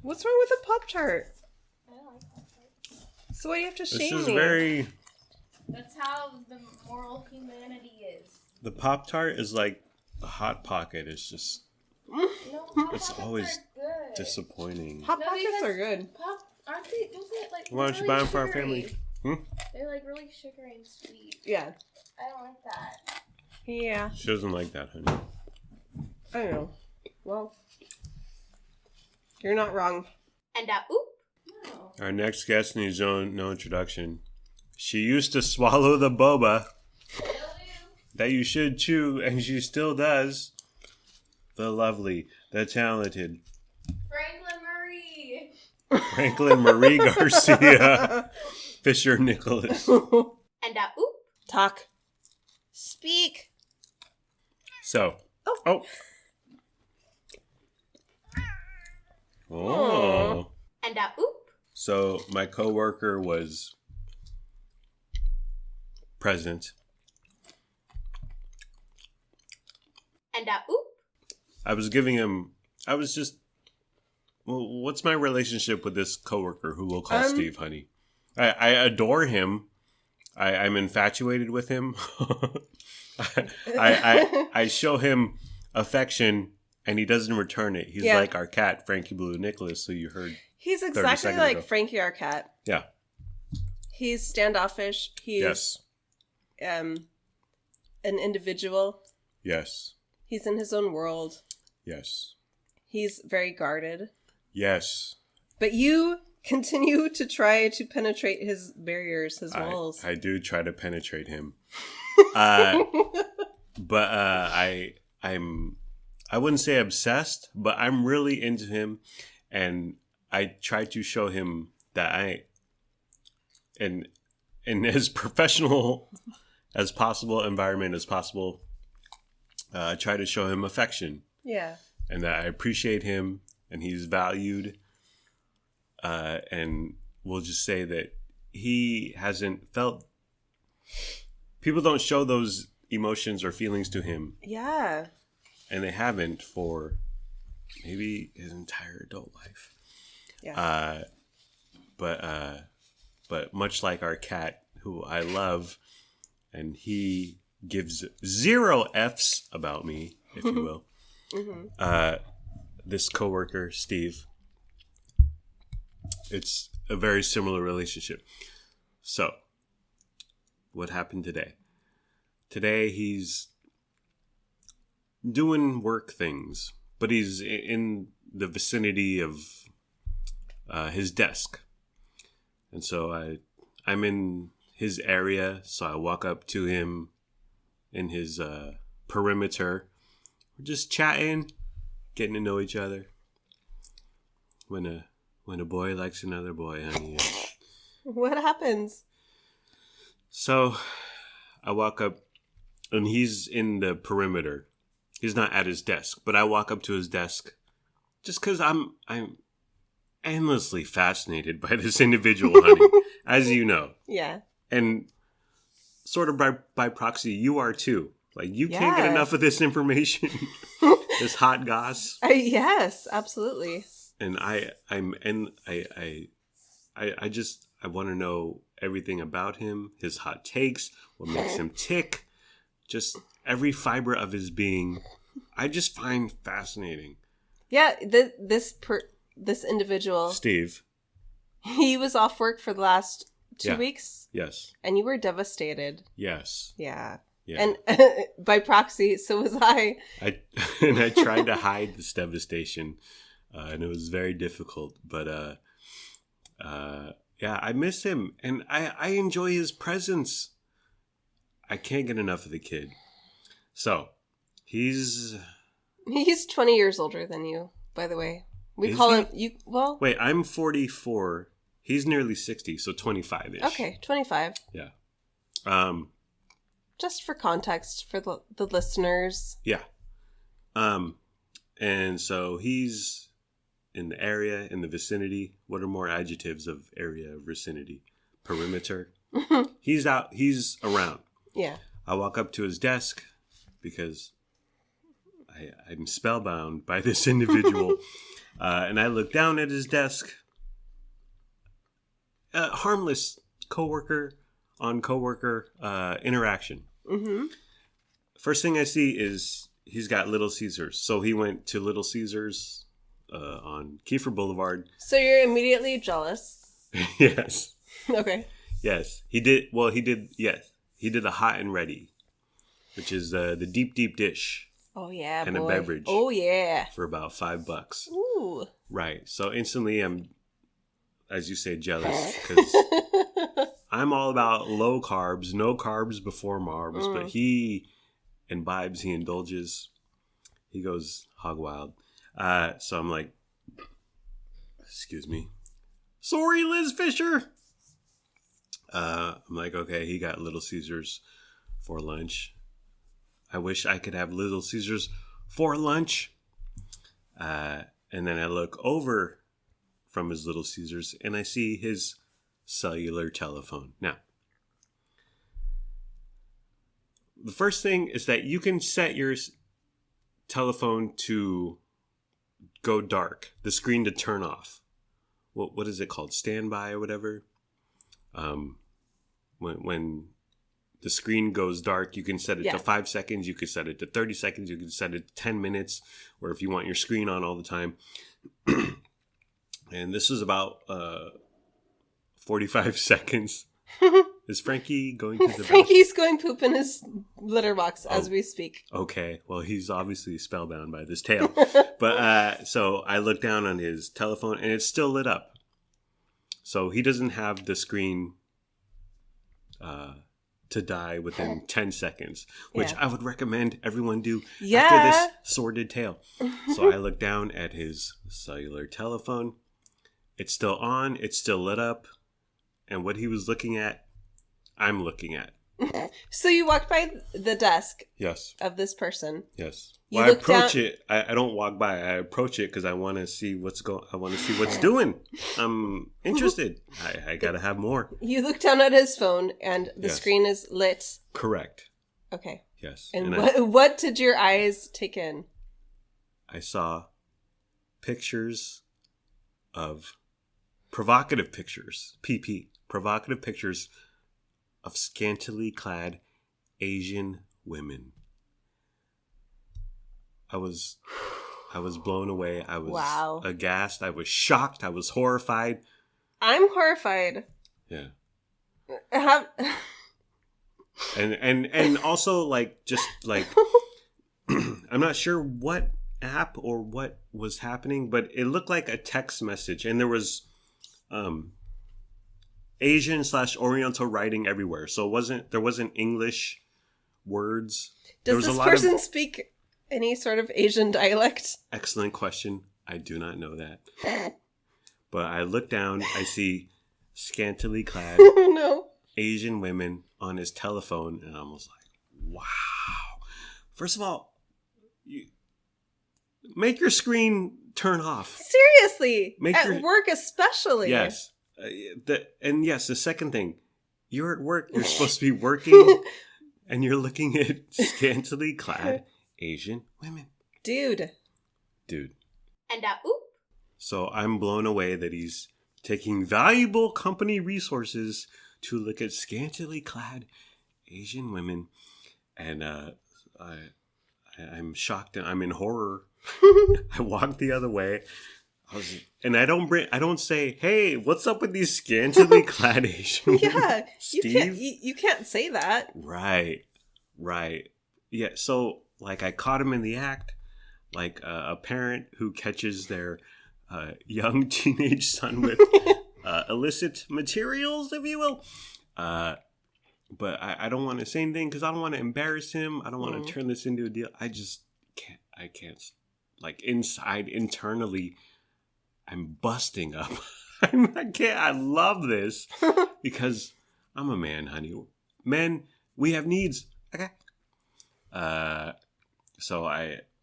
What's wrong with a Pop-Tart? I don't like Pop-Tarts. So why do you have to shame This is me? very... That's how the moral humanity is. The Pop-Tart is like a Hot Pocket. It's just... No, Pop It's Pockets always are good. disappointing. Hot No, Pockets because are good. Aren't they? Don't they like? Why don't you really buy them for our sugary? family? They're like really sugary and sweet. Yeah. I don't like that. Yeah. She doesn't like that, honey. I don't know. Well, you're not wrong. And oop. No. Our next guest needs no introduction. She used to swallow the boba that you should chew, and she still does. The lovely, the talented Franklin Marie Garcia Fisher Nicholas. And oop. Talk. Speak. So. Oh. And oop. So my coworker was present. And oop. I was just, well, what's my relationship with this coworker who we'll call Steve, honey? I adore him. I'm infatuated with him. I show him affection and he doesn't return it. He's like our cat, Frankie Blue Nicholas, who you heard. He's exactly like ago. Frankie our cat. Yeah. He's standoffish. He's an individual. Yes. He's in his own world. Yes. He's very guarded. Yes. But you continue to try to penetrate his barriers, his walls. I do try to penetrate him. But I wouldn't say obsessed, but I'm really into him, and I try to show him that in as professional as possible environment as possible, I try to show him affection. Yeah. And that I appreciate him and he's valued. And we'll just say that he hasn't felt... People don't show those emotions or feelings to him. Yeah. And they haven't for maybe his entire adult life. Yeah. But much like our cat, who I love, and he gives 0 F's about me, if you will. Mm-hmm. This coworker, Steve, it's a very similar relationship. So, what happened today? Today, he's doing work things, but he's in the vicinity of his desk. And so I'm in his area, so I walk up to him in his perimeter. We're just chatting, getting to know each other. When a boy likes another boy, honey. What happens? So I walk up, and he's in the perimeter. He's not at his desk, but I walk up to his desk just because I'm endlessly fascinated by this individual, honey, as you know. Yeah. And sort of by proxy, you are too. Like, you can't get enough of this information, this hot goss. Yes, absolutely. And I want to know everything about him, his hot takes, what makes him tick, just every fiber of his being. I just find fascinating. Yeah, this individual, Steve, he was off work for the last 2 weeks. Yes. And you were devastated. Yes. Yeah. Yeah. And by proxy, so was I. I tried to hide this devastation, and it was very difficult. But yeah, I miss him, and I enjoy his presence. I can't get enough of the kid. So he's 20 years older than you, by the way. We Is call he? him you. Well, Wait, I'm 44. He's nearly 60, so 25-ish. Okay, 25. Yeah. Just for context for the listeners. Yeah. And so he's in the area, in the vicinity. What are more adjectives of area, vicinity? Perimeter. He's out. He's around. Yeah. I walk up to his desk because I'm spellbound by this individual. And I look down at his desk. Harmless coworker on coworker interaction. Mm-hmm. First thing I see is he's got Little Caesars. So he went to Little Caesars on Kiefer Boulevard. So you're immediately jealous. Yes. Okay. Yes. He did. Well, he did. Yes. He did a hot and ready, which is the deep dish. Oh, yeah, and boy. a beverage. Oh, yeah. For about $5. Ooh. Right. So instantly I'm, as you say, jealous because I'm all about low carbs, no carbs before marbs, but he imbibes, he indulges, he goes hog wild. So I'm like, excuse me. Sorry, Liz Fisher. I'm like, okay, he got Little Caesars for lunch. I wish I could have Little Caesars for lunch. And then I look over from his Little Caesars and I see his cellular telephone. Now, the first thing is that you can set your telephone to go dark, the screen to turn off. What is it called? Standby or whatever? When the screen goes dark, you can set it to 5 seconds, you can set it to 30 seconds, you can set it to 10 minutes, or if you want your screen on all the time. And this is about 45 seconds. Is Frankie going to the Frankie's going poop in his litter box as we speak. Okay, well, he's obviously spellbound by this tale. But so I look down on his telephone and it's still lit up. So he doesn't have the screen to die within 10 seconds, which I would recommend everyone do after this sordid tale. So I look down at his cellular telephone. It's still on. It's still lit up. And what he was looking at, I'm looking at. So you walked by the desk of this person. Yes. You Well, I approach it. I don't walk by. I approach it because I want to see what's going. I want to see what's doing. I'm interested. I gotta have more. You look down at his phone, and the screen is lit. Correct. Okay. Yes. And what did your eyes take in? I saw pictures of provocative pictures. Provocative pictures of scantily clad Asian women. I was blown away. I was aghast. I was shocked. I was horrified. I'm horrified. Yeah. And also like I'm not sure what app or what was happening, but it looked like a text message, and there was Asian/Oriental writing everywhere. So there wasn't English words. Does this person speak any sort of Asian dialect? Excellent question. I do not know that. But I look down, I see scantily clad Asian women on his telephone, and I was like, wow. First of all, make your screen turn off. Seriously. At work especially. Yes. The second thing, you're at work, you're supposed to be working, and you're looking at scantily clad Asian women. Dude. And oop. So I'm blown away that he's taking valuable company resources to look at scantily clad Asian women, and I'm shocked and I'm in horror. I walk the other way. I don't say, hey, what's up with these scantily clad Asian women? Yeah, Steve? you can't say that. Right. Yeah, so like I caught him in the act, like a parent who catches their young teenage son with illicit materials, if you will. But I don't want to say anything because I don't want to embarrass him. I don't want to turn this into a deal. I can't. Like internally, I'm busting up. I love this because I'm a man, honey. Men, we have needs. Okay.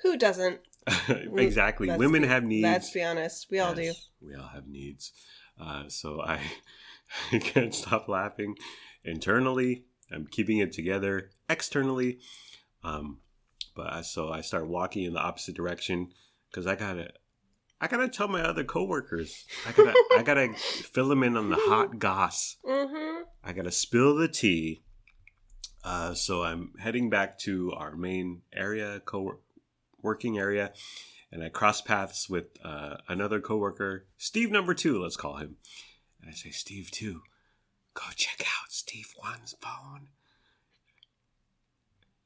Who doesn't? Exactly. Women have needs. Let's be honest. We all do. We all have needs. So I can't stop laughing. Internally, I'm keeping it together. Externally, but But so I start walking in the opposite direction because I gotta tell my other coworkers. I gotta fill them in on the hot goss. Mm-hmm. I gotta spill the tea. So I'm heading back to our main area, working area, and I cross paths with another coworker, Steve number 2, let's call him. And I say, Steve 2, go check out Steve 1's phone.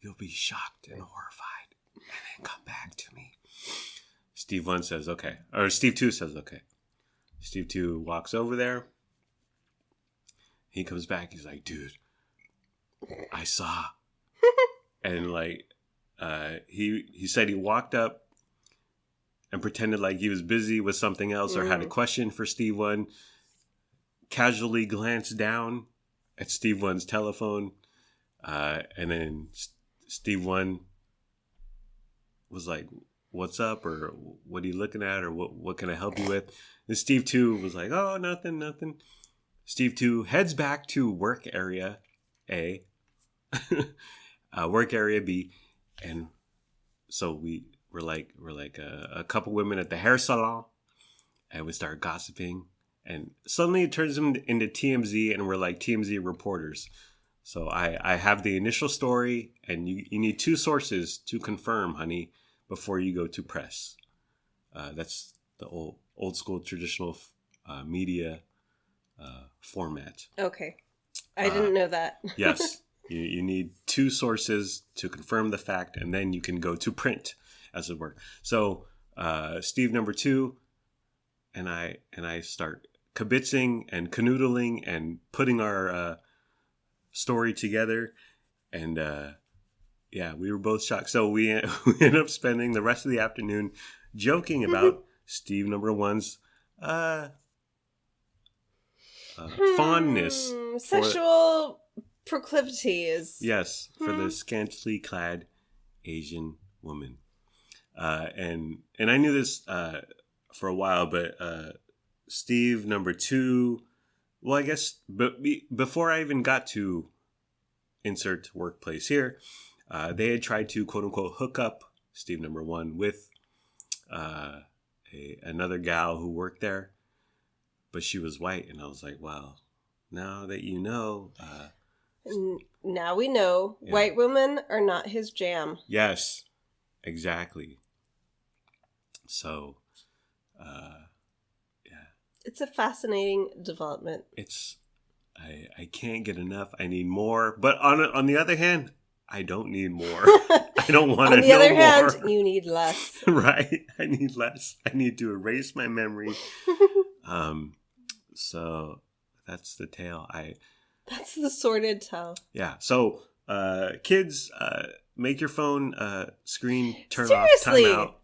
You'll be shocked and horrified, and then come back to me. Steve 1 says, okay. Or Steve 2 says, okay. Steve 2 walks over there. He comes back. He's like, dude, I saw. And like, he said he walked up and pretended like he was busy with something else or had a question for Steve 1. Casually glanced down at Steve 1's telephone. And then Steve 1 was like, what's up? Or what are you looking at? Or what can I help you with? And Steve 2 was like, oh, nothing. Steve 2 heads back to work area A, work area B. And so we're like a couple women at the hair salon, and we start gossiping. And suddenly it turns into TMZ, and we're like TMZ reporters. So I have the initial story, and you need 2 sources to confirm, honey, before you go to press. That's the old school traditional media format. Okay. I didn't know that. Yes. You need 2 sources to confirm the fact, and then you can go to print, as it were. So Steve number 2 and I start kibitzing and canoodling and putting our story together, and yeah, we were both shocked. So we ended up spending the rest of the afternoon joking about Steve number 1's fondness, sexual proclivities. Yes, for the scantily clad Asian woman, and I knew this for a while, but Steve number 2. Well, I guess, but before I even got to insert workplace here, they had tried to quote unquote hook up Steve number 1 with another gal who worked there, but she was white, and I was like, well, now that you know, now we know white women are not his jam. Yes, exactly. So, it's a fascinating development. I can't get enough. I need more. But on the other hand, I don't need more. I don't want to know more. On the other hand, you need less. Right? I need less. I need to erase my memory. So that's the tale. That's the sordid tale. Yeah. So kids, make your phone screen turn Seriously. off,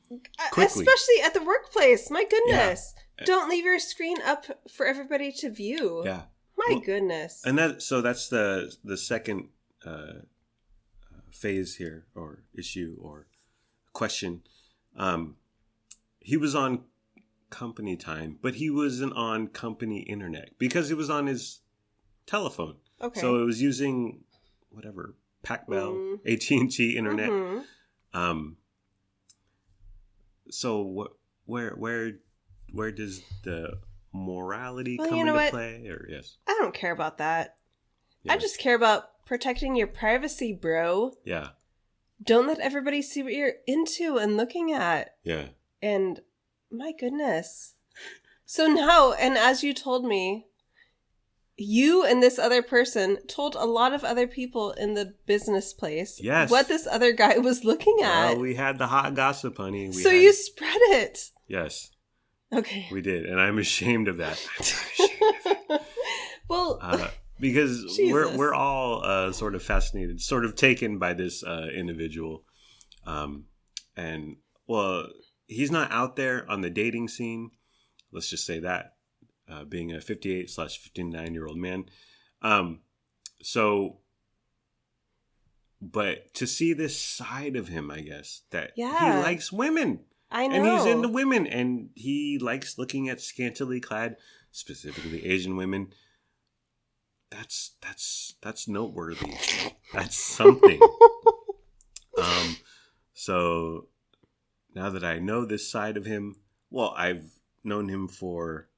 timeout. Quickly. Especially at the workplace. My goodness. Yeah. Don't leave your screen up for everybody to view. Yeah. My goodness. And that's the second phase here, or issue, or question. He was on company time, but he wasn't on company internet because it was on his telephone. Okay. So it was using whatever, Pac-Bell, AT&T internet. Mm-hmm. So where does the morality come into play? Or yes, I don't care about that. Yes. I just care about protecting your privacy, bro. Yeah. Don't let everybody see what you're into and looking at. Yeah. And my goodness. So now, and as you told me, you and this other person told a lot of other people in the business place what this other guy was looking at. Well, we had the hot gossip, honey. You spread it. Yes. Okay. We did, and I'm ashamed of that. I'm not ashamed of it. Well, because we're all sort of fascinated, sort of taken by this individual. And, well, he's not out there on the dating scene. Let's just say that. Being a 58/59-year-old man. But to see this side of him, I guess, that he likes women. I know. And he's into women, and he likes looking at scantily clad, specifically Asian women. That's noteworthy. That's something. So now that I know this side of him, well, I've known him for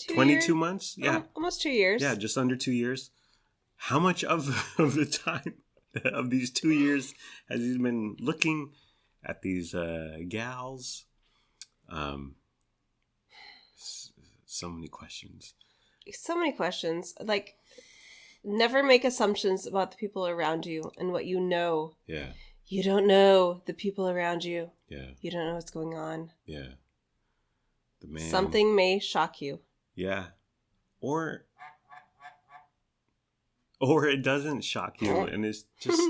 22 months. Yeah. Almost 2 years. Yeah, just under 2 years. How much of the time of these 2 years has he been looking at these gals? So many questions. So many questions. Like, never make assumptions about the people around you and what you know. Yeah. You don't know the people around you. Yeah. You don't know what's going on. Yeah. The man. Something may shock you. Yeah. Or it doesn't shock you, and it's just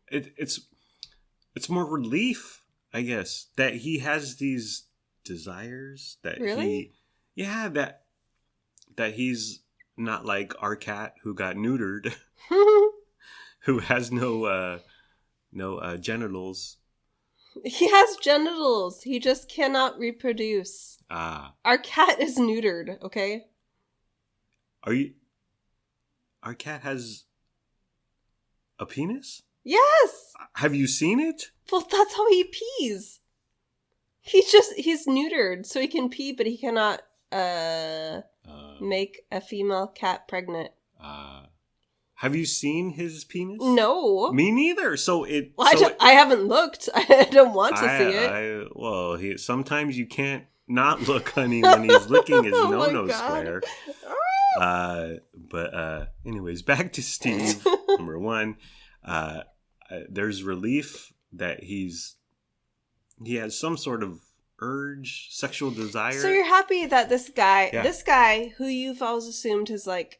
it's more relief, I guess, that he has these desires that really? that he's not like our cat who got neutered, who has no genitals. He has genitals. He just cannot reproduce. Our cat is neutered, okay? Our cat has a penis? Yes! Have you seen it? Well, that's how he pees. He's neutered, so he can pee, but he cannot make a female cat pregnant. Have you seen his penis? No. Me neither. I haven't looked. I don't want to see it. Sometimes you can't not look, honey, when he's licking his no-no square. But anyways, back to Steve. Number one, there's relief that he has some sort of urge, sexual desire. So you're happy that this guy who you've always assumed is like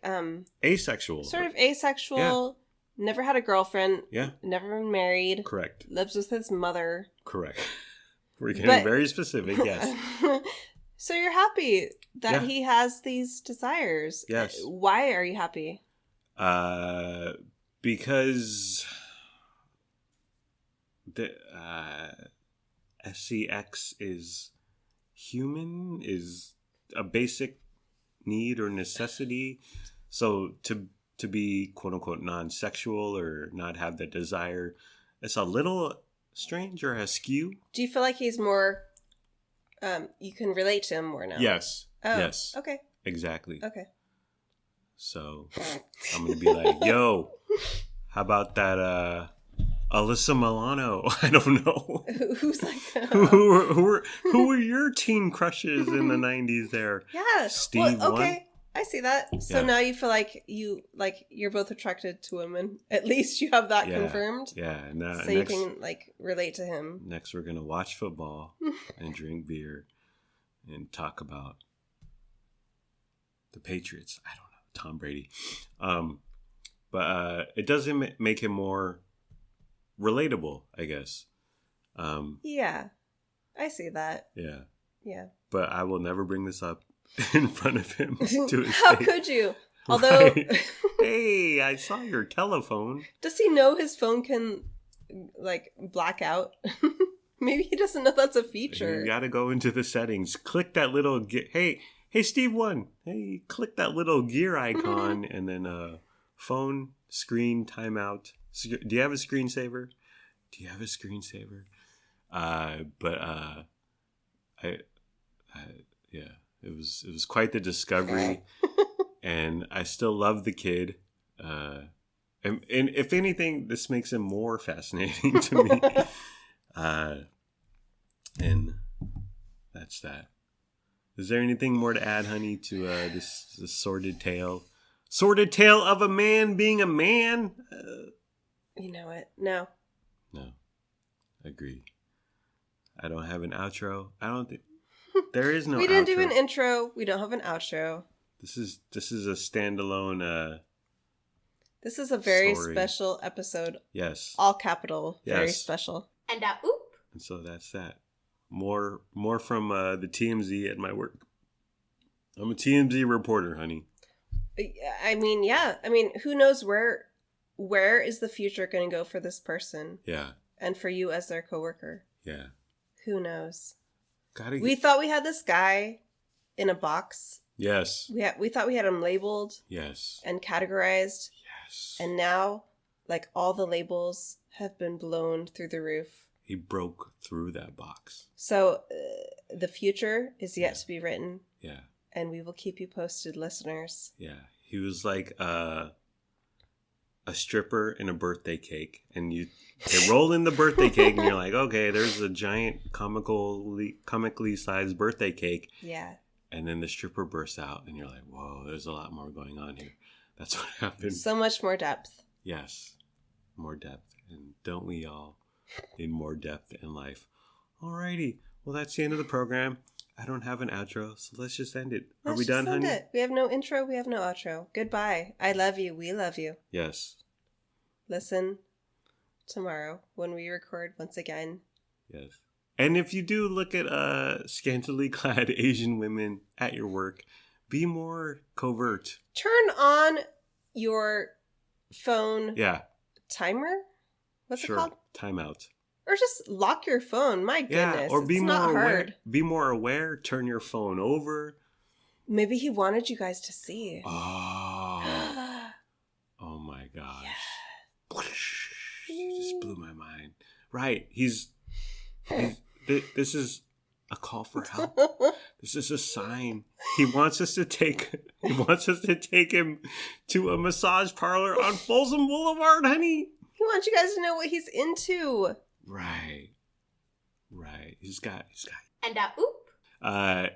asexual, sort of asexual, never had a girlfriend, never been married, correct, lives with his mother, correct. We're getting very specific, yes. So you're happy that he has these desires. Yes. Why are you happy? Because the SCX is human, is a basic need or necessity. So to be quote unquote non-sexual or not have the desire, it's a little strange or askew. Do you feel like he's more you can relate to him more now? Yes. Oh, yes. Okay. Exactly. Okay. So I'm gonna be like, yo, how about that Alyssa Milano? I don't know. Who's like who were your teen crushes in the 90s there? Yeah. Steve okay. One? I see that. So now you feel like you're both attracted to women. At least you have that confirmed. Yeah. So you can relate to him. Next we're gonna watch football and drink beer and talk about the Patriots. I don't know. Tom Brady. But it doesn't make him more relatable, I guess. Yeah. I see that. Yeah. Yeah. But I will never bring this up in front of him to his How face. could you? Although hey, I saw your telephone. Does he know his phone can black out? Maybe he doesn't know that's a feature. You gotta go into the settings. Click that little hey Steve One. Hey, click that little gear icon and then phone screen timeout. Do you have a screensaver? Yeah, it was quite the discovery, and I still love the kid. And if anything, this makes him more fascinating to me. And that's that. Is there anything more to add, honey, to this sordid tale? Sordid tale of a man being a man? You know it. No. Agree. I don't have an outro. I don't think there is no. We didn't do an intro. We don't have an outro. This is a standalone. This is a very special episode. Yes. All capital. Yes. Very special. And oop. And so that's that. More from the TMZ at my work. I'm a TMZ reporter, honey. I mean, yeah. I mean, who knows where is the future going to go for this person? Yeah. And for you as their coworker. Yeah. Who knows? We thought we had this guy in a box. Yes. We thought we had him labeled. Yes. And categorized. Yes. And now, all the labels have been blown through the roof. He broke through that box. So the future is yet to be written. Yeah. And we will keep you posted, listeners. Yeah. He was like a stripper in a birthday cake. And they roll in the birthday cake and you're like, okay, there's a giant comically sized birthday cake. Yeah. And then the stripper bursts out and you're like, whoa, there's a lot more going on here. That's what happened. So much more depth. Yes. More depth. And don't we all need more depth in life? Alrighty. Well, that's the end of the program. I don't have an outro, so let's just end it. Are we done, honey? We have no intro. We have no outro. Goodbye. I love you. We love you. Yes. Listen tomorrow when we record once again. Yes. And if you do look at scantily clad Asian women at your work, be more covert. Turn on your phone timer. What's it called? Timeout. Or just lock your phone. My goodness. Or be it's more not aware. hard. Be more aware. Turn your phone over. Maybe he wanted you guys to see. Oh. Oh my gosh. Yeah. You just blew my mind. Right. This is a call for help. This is a sign. He wants us to take him to a massage parlor on Folsom Boulevard, honey. He wants you guys to know what he's into. Right. He's got. And oop.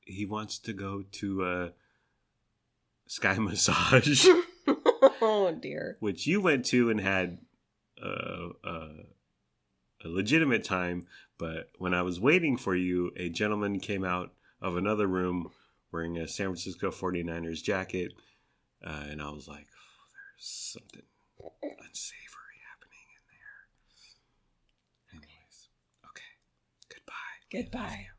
He wants to go to Sky Massage. Oh dear. Which you went to and had a legitimate time, but when I was waiting for you, a gentleman came out of another room wearing a San Francisco 49ers jacket, and I was like, oh, there's something unsavory happening in there. Anyways, okay. Goodbye. Goodbye.